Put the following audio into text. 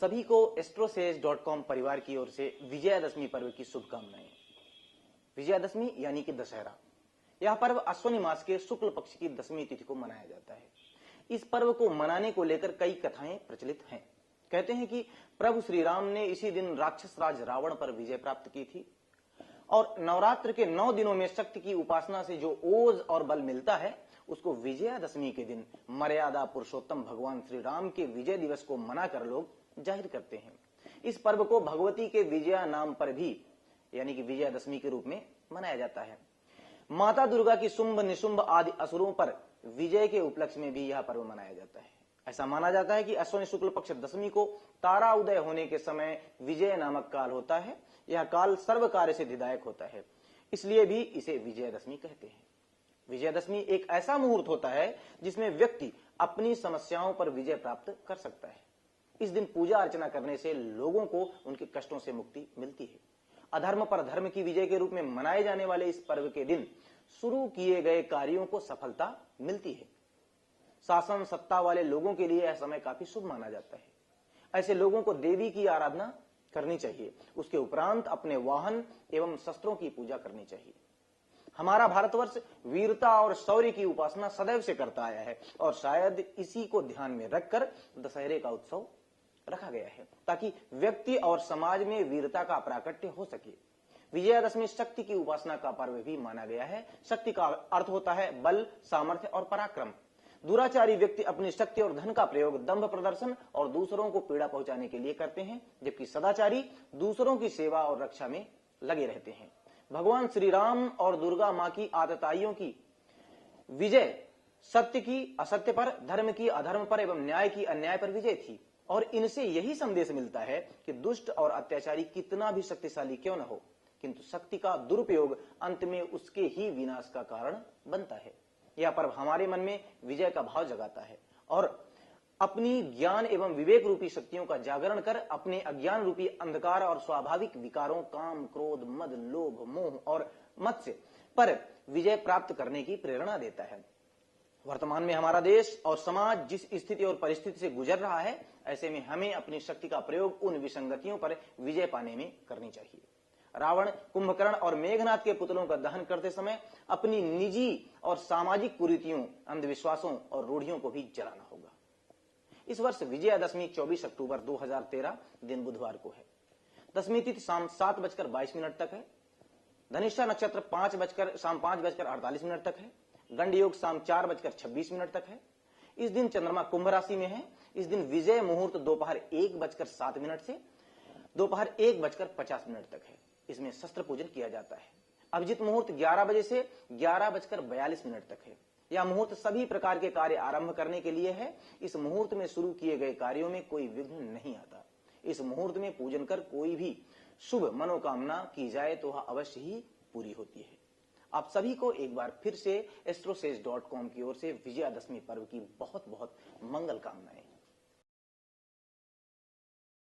सभी को astroSage.com परिवार की ओर से विजयादशमी पर्व की शुभकामनाएं। विजयादशमी यानी कि दशहरा, यह पर्व अश्विनी मास के शुक्ल पक्ष की दशमी तिथि को मनाया जाता है। इस पर्व को मनाने को लेकर कई कथाएं प्रचलित हैं। कहते हैं कि प्रभु श्री राम ने इसी दिन राक्षस राज रावण पर विजय प्राप्त की थी और नवरात्र के 9 दिनों में शक्ति की उपासना से जो ओज और बल मिलता है, उसको विजयादशमी के दिन मर्यादा पुरुषोत्तम भगवान श्री राम के विजय दिवस को मनाकर लोग जाहिर करते हैं। इस पर्व को भगवती के विजया नाम पर भी यानी कि विजयादशमी के रूप में मनाया जाता है। माता दुर्गा की शुंभ निशुंभ आदि असुरों पर विजय के उपलक्ष्य में भी यह पर्व मनाया जाता है। ऐसा माना जाता है कि अश्विनी शुक्ल पक्ष दशमी को तारा उदय होने के समय विजय नामक काल होता है। यह काल सर्व कार्य सिद्धिदायक होता है, इसलिए भी इसे विजयादशमी कहते हैं। विजयादशमी एक ऐसा मुहूर्त होता है जिसमें व्यक्ति अपनी समस्याओं पर विजय प्राप्त कर सकता है। इस दिन पूजा अर्चना करने से लोगों को उनके कष्टों से मुक्ति मिलती है। अधर्म पर धर्म की विजय के रूप में मनाए जाने वाले इस पर्व के दिन शुरू किए गए कार्यों को सफलता मिलती है। शासन सत्ता वाले लोगों के लिए यह समय काफी शुभ माना जाता है। ऐसे लोगों को देवी की आराधना करनी चाहिए। उसके उपरांत अपने वाहन एवं शस्त्रों की पूजा करनी चाहिए। हमारा भारतवर्ष वीरता और शौर्य की उपासना सदैव से करता आया है और शायद इसी को ध्यान में रखकर दशहरे का उत्सव रखा गया है, ताकि व्यक्ति और समाज में वीरता का प्राकट्य हो सके। विजयादशमी शक्ति की उपासना का पर्व भी माना गया है। शक्ति का अर्थ होता है बल, सामर्थ्य और पराक्रम। दुराचारी व्यक्ति अपनी शक्ति और धन का प्रयोग दंभ प्रदर्शन और दूसरों को पीड़ा पहुंचाने के लिए करते हैं, जबकि सदाचारी दूसरों की सेवा और रक्षा में लगे रहते हैं। भगवान श्री राम और दुर्गा मां की आतताइयों की विजय सत्य की असत्य पर, धर्म की अधर्म पर एवं न्याय की अन्याय पर विजय थी और इनसे यही संदेश मिलता है कि दुष्ट और अत्याचारी कितना भी शक्तिशाली क्यों न हो, किंतु शक्ति का दुरुपयोग अंत में उसके ही विनाश का कारण बनता है। यह पर्व हमारे मन में विजय का भाव जगाता है और अपनी ज्ञान एवं विवेक रूपी शक्तियों का जागरण कर अपने अज्ञान रूपी अंधकार और स्वाभाविक विकारों काम, क्रोध, मद, लोभ, मोह और मत्स्य पर विजय प्राप्त करने की प्रेरणा देता है। वर्तमान में हमारा देश और समाज जिस स्थिति और परिस्थिति से गुजर रहा है, ऐसे में हमें अपनी शक्ति का प्रयोग उन विसंगतियों पर विजय पाने में करनी चाहिए। रावण, कुंभकर्ण और मेघनाथ के पुतलों का दहन करते समय अपनी निजी और सामाजिक कुरीतियों, अंधविश्वासों और रूढ़ियों को भी जलाना होगा। इस वर्ष विजयादशमी 24 अक्टूबर 2013 दिन बुधवार को है। दशमी तिथि शाम 7:22 तक है। धनिष्ठा नक्षत्र शाम 5:48 तक है। गंड योग शाम 4:26 तक है। इस दिन चंद्रमा कुंभ राशि में है। इस दिन विजय मुहूर्त दोपहर 1:07 से दोपहर 1:50 तक है। इसमें शस्त्र पूजन किया जाता है। अभिजीत मुहूर्त 11 बजे से 11:42 तक है। यह मुहूर्त सभी प्रकार के कार्य आरंभ करने के लिए है। इस मुहूर्त में शुरू किए गए कार्यों में कोई विघ्न नहीं आता। इस मुहूर्त में पूजन कर कोई भी शुभ मनोकामना की जाए तो वह अवश्य ही पूरी होती है। आप सभी को एक बार फिर से astroSage.com की ओर से विजयादशमी पर्व की बहुत बहुत मंगल कामनाएं।